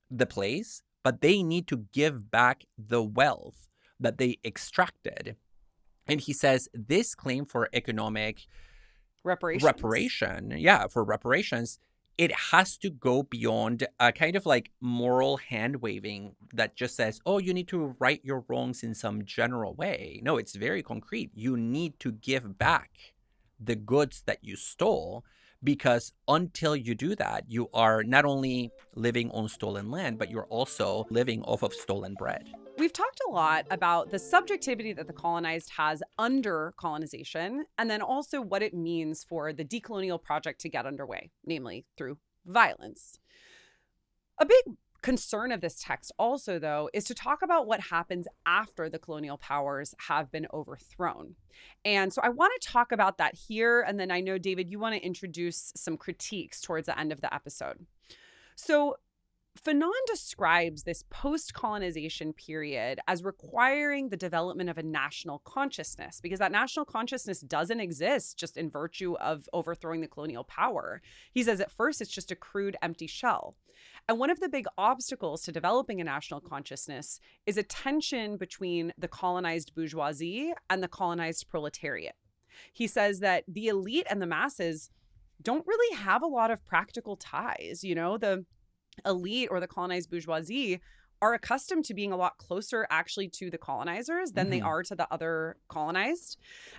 the place, but they need to give back the wealth that they extracted. And he says this claim for economic reparations, it has to go beyond a kind of like moral hand waving that just says, oh, you need to right your wrongs in some general way. No, it's very concrete. You need to give back the goods that you stole, because until you do that, you are not only living on stolen land, but you're also living off of stolen bread. We've talked a lot about the subjectivity that the colonized has under colonization, and then also what it means for the decolonial project to get underway, namely through violence. A big concern of this text also, though, is to talk about what happens after the colonial powers have been overthrown. And so I want to talk about that here. And then I know, David, you want to introduce some critiques towards the end of the episode. So Fanon describes this post-colonization period as requiring the development of a national consciousness, because that national consciousness doesn't exist just in virtue of overthrowing the colonial power. He says at first it's just a crude, empty shell. And one of the big obstacles to developing a national consciousness is a tension between the colonized bourgeoisie and the colonized proletariat. He says that the elite and the masses don't really have a lot of practical ties. The elite or the colonized bourgeoisie are accustomed to being a lot closer actually to the colonizers than they are to the other colonized.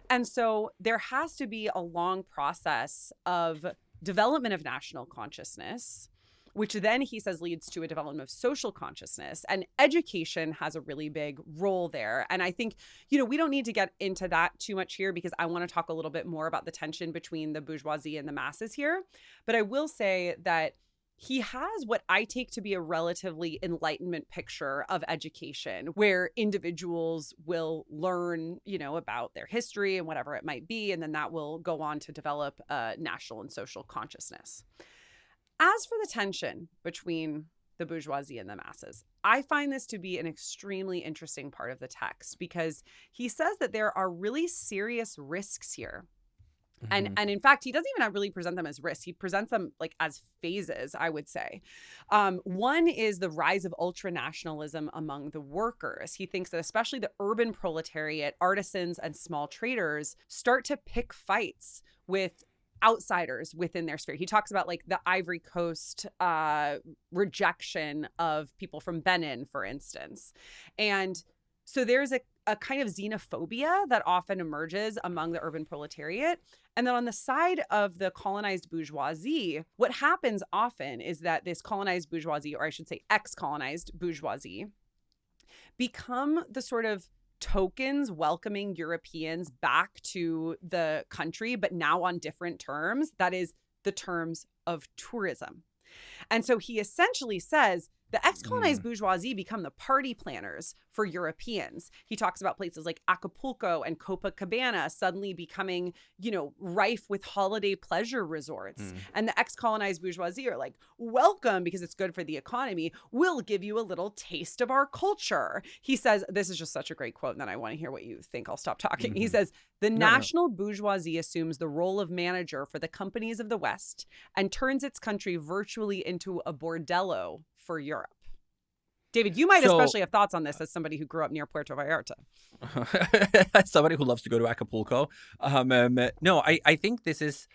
And so there has to be a long process of development of national consciousness, which then he says leads to a development of social consciousness. And education has a really big role there. And I think, we don't need to get into that too much here because I want to talk a little bit more about the tension between the bourgeoisie and the masses here. But I will say that he has what I take to be a relatively Enlightenment picture of education, where individuals will learn, about their history and whatever it might be, and then that will go on to develop a national and social consciousness. As for the tension between the bourgeoisie and the masses, I find this to be an extremely interesting part of the text because he says that there are really serious risks here. And in fact, he doesn't even really present them as risks. He presents them like as phases, I would say. One is the rise of ultranationalism among the workers. He thinks that especially the urban proletariat, artisans, and small traders start to pick fights with outsiders within their sphere. He talks about like the Ivory Coast rejection of people from Benin, for instance. And so there's a kind of xenophobia that often emerges among the urban proletariat. And then on the side of the colonized bourgeoisie, what happens often is that this colonized bourgeoisie, or I should say ex-colonized bourgeoisie, become the sort of tokens welcoming Europeans back to the country, but now on different terms. That is the terms of tourism. And so he essentially says the ex-colonized bourgeoisie become the party planners for Europeans. He talks about places like Acapulco and Copacabana suddenly becoming, rife with holiday pleasure resorts. And the ex-colonized bourgeoisie are like, welcome, because it's good for the economy. We'll give you a little taste of our culture. He says, this is just such a great quote, and then I want to hear what you think. I'll stop talking. He says, the national bourgeoisie assumes the role of manager for the companies of the West and turns its country virtually into a bordello for Europe. David, you might especially have thoughts on this as somebody who grew up near Puerto Vallarta. As somebody who loves to go to Acapulco. No, I think this is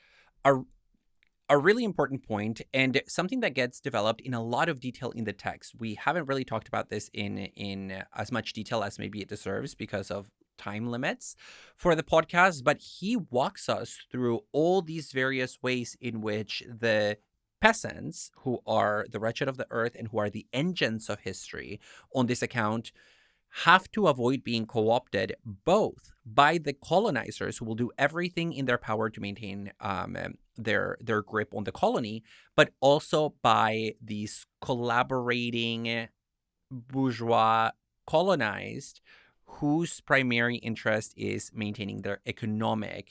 a really important point and something that gets developed in a lot of detail in the text. We haven't really talked about this in as much detail as maybe it deserves because of time limits for the podcast, but he walks us through all these various ways in which the peasants, who are the wretched of the earth and who are the engines of history on this account, have to avoid being co-opted both by the colonizers, who will do everything in their power to maintain their grip on the colony, but also by these collaborating bourgeois colonized whose primary interest is maintaining their economic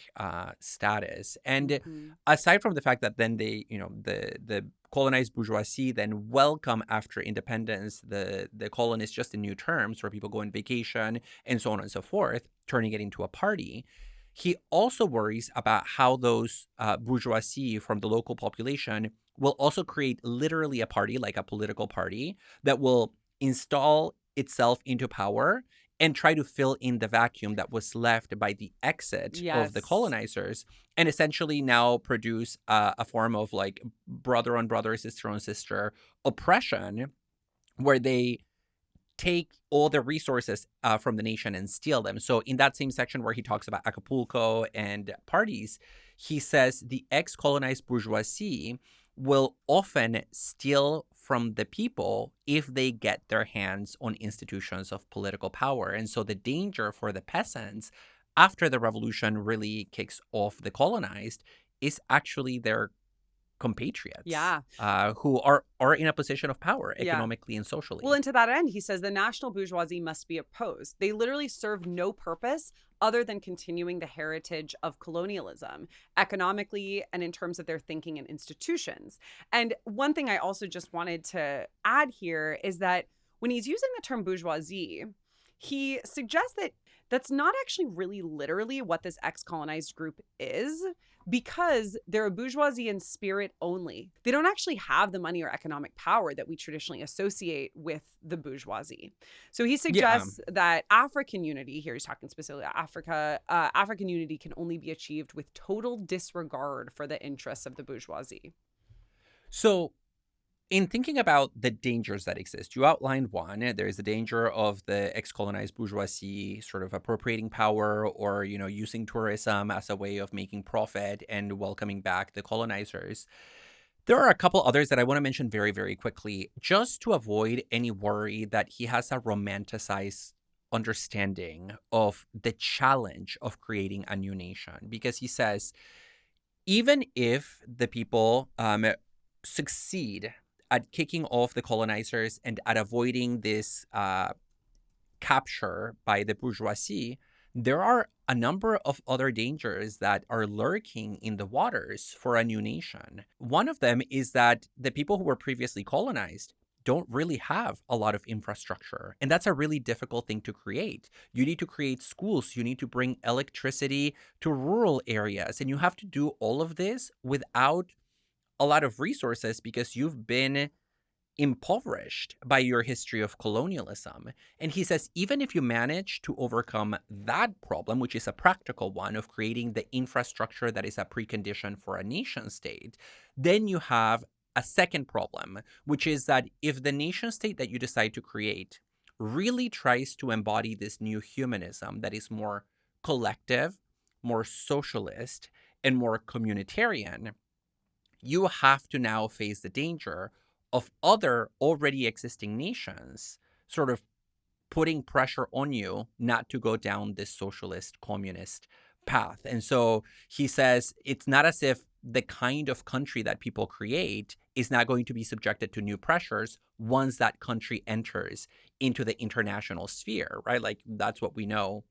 status. And aside from the fact that then they, the colonized bourgeoisie then welcome after independence the colonists just in new terms, where people go on vacation and so on and so forth, turning it into a party. He also worries about how those bourgeoisie from the local population will also create literally a party, like a political party, that will install itself into power and try to fill in the vacuum that was left by the exit of the colonizers, and essentially now produce a form of like brother on brother, sister on sister oppression, where they take all the resources from the nation and steal them. So in that same section where he talks about Acapulco and parties, he says the ex-colonized bourgeoisie will often steal from the people if they get their hands on institutions of political power. And so the danger for the peasants after the revolution really kicks off the colonized is actually their compatriots Yeah. who are in a position of power Yeah. economically and socially. Well, and to that end, he says the national bourgeoisie must be opposed. They literally serve no purpose other than continuing the heritage of colonialism, economically and in terms of their thinking and institutions. And one thing I also just wanted to add here is that when he's using the term bourgeoisie, he suggests that that's not actually really literally what this ex-colonized group is, because they're a bourgeoisie in spirit only. They don't actually have the money or economic power that we traditionally associate with the bourgeoisie. So he suggests that African unity, here he's talking specifically about Africa, African unity can only be achieved with total disregard for the interests of the bourgeoisie. So in thinking about the dangers that exist, you outlined one. There's the danger of the ex-colonized bourgeoisie sort of appropriating power or, using tourism as a way of making profit and welcoming back the colonizers. There are a couple others that I want to mention very, very quickly, just to avoid any worry that he has a romanticized understanding of the challenge of creating a new nation. Because he says, even if the people succeed at kicking off the colonizers and at avoiding this capture by the bourgeoisie, there are a number of other dangers that are lurking in the waters for a new nation. One of them is that the people who were previously colonized don't really have a lot of infrastructure. And that's a really difficult thing to create. You need to create schools. You need to bring electricity to rural areas. And you have to do all of this without a lot of resources because you've been impoverished by your history of colonialism. And he says, even if you manage to overcome that problem, which is a practical one of creating the infrastructure that is a precondition for a nation state, then you have a second problem, which is that if the nation state that you decide to create really tries to embody this new humanism that is more collective, more socialist, and more communitarian, you have to now face the danger of other already existing nations sort of putting pressure on you not to go down this socialist communist path. And so he says it's not as if the kind of country that people create is not going to be subjected to new pressures once that country enters into the international sphere, right? Like that's what we know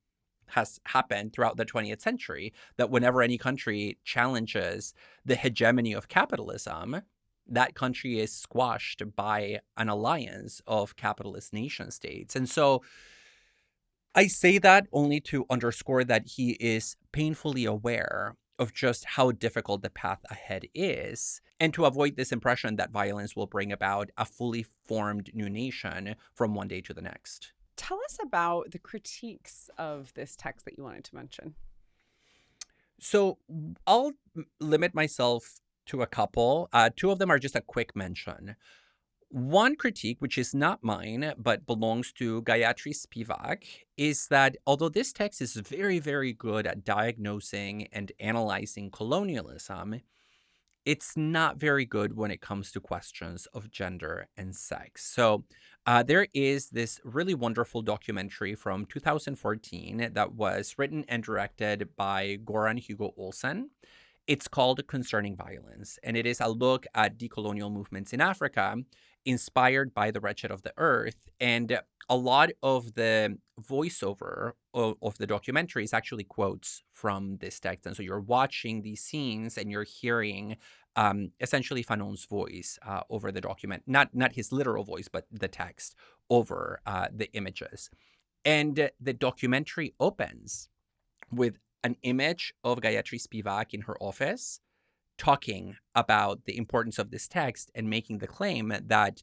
has happened throughout the 20th century, that whenever any country challenges the hegemony of capitalism, that country is squashed by an alliance of capitalist nation states. And so I say that only to underscore that he is painfully aware of just how difficult the path ahead is, and to avoid this impression that violence will bring about a fully formed new nation from one day to the next. Tell us about the critiques of this text that you wanted to mention. So I'll limit myself to a couple. Two of them are just a quick mention. One critique, which is not mine, but belongs to Gayatri Spivak, is that although this text is very, very good at diagnosing and analyzing colonialism, it's not very good when it comes to questions of gender and sex. So there is this really wonderful documentary from 2014 that was written and directed by Goran Hugo Olsen. It's called Concerning Violence, and it is a look at decolonial movements in Africa inspired by the Wretched of the Earth. And a lot of the voiceover of the documentary is actually quotes from this text. And so you're watching these scenes and you're hearing essentially Fanon's voice over the document, not his literal voice, but the text over the images. And the documentary opens with an image of Gayatri Spivak in her office talking about the importance of this text and making the claim that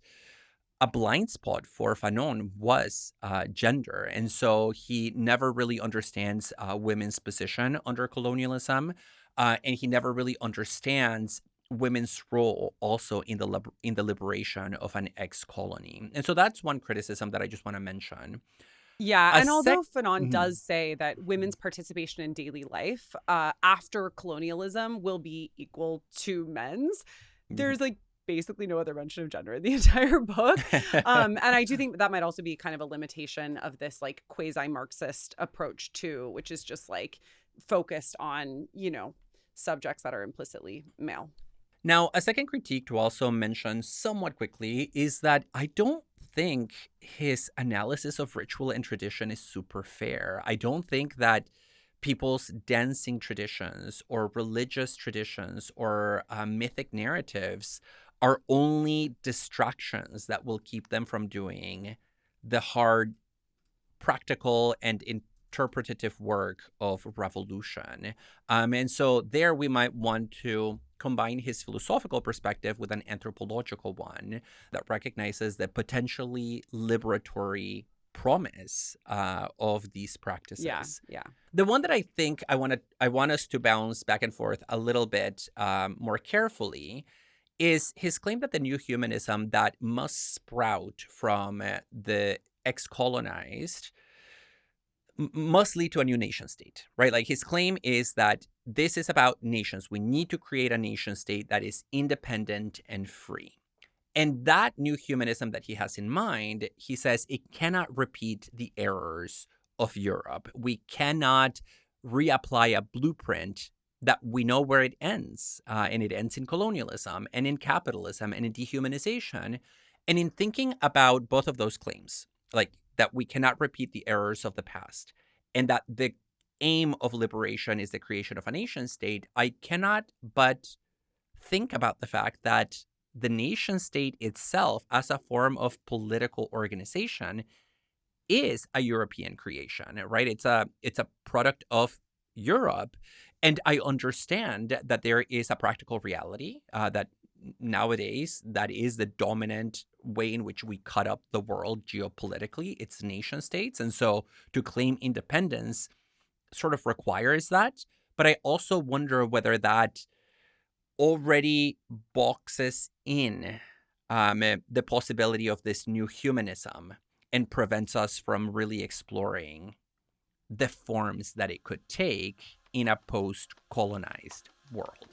a blind spot for Fanon was gender. And so he never really understands women's position under colonialism, and he never really understands women's role also in the liberation of an ex-colony. And so that's one criticism that I just want to mention. Yeah, and although Fanon does say that women's participation in daily life after colonialism will be equal to men's, there's like basically no other mention of gender in the entire book. And I do think that might also be kind of a limitation of this like quasi-Marxist approach too, which is just like focused on, subjects that are implicitly male. Now, a second critique to also mention somewhat quickly is that I don't think his analysis of ritual and tradition is super fair. I don't think that people's dancing traditions or religious traditions or mythic narratives are only distractions that will keep them from doing the hard, practical, and interpretative work of revolution. And so there we might want to combine his philosophical perspective with an anthropological one that recognizes the potentially liberatory promise of these practices. Yeah. The one that I think I want us to bounce back and forth a little bit more carefully is his claim that the new humanism that must sprout from the ex-colonized must lead to a new nation state, right? Like his claim is that this is about nations. We need to create a nation state that is independent and free. And that new humanism that he has in mind, he says it cannot repeat the errors of Europe. We cannot reapply a blueprint that we know where it ends. And it ends in colonialism and in capitalism and in dehumanization. And in thinking about both of those claims, like that we cannot repeat the errors of the past and that the aim of liberation is the creation of a nation state, I cannot but think about the fact that the nation state itself as a form of political organization is a European creation, right? It's a product of Europe. And I understand that there is a practical reality that nowadays that is the dominant way in which we cut up the world geopolitically. It's nation states. And so to claim independence sort of requires that. But I also wonder whether that already boxes in the possibility of this new humanism and prevents us from really exploring the forms that it could take in a post-colonized world.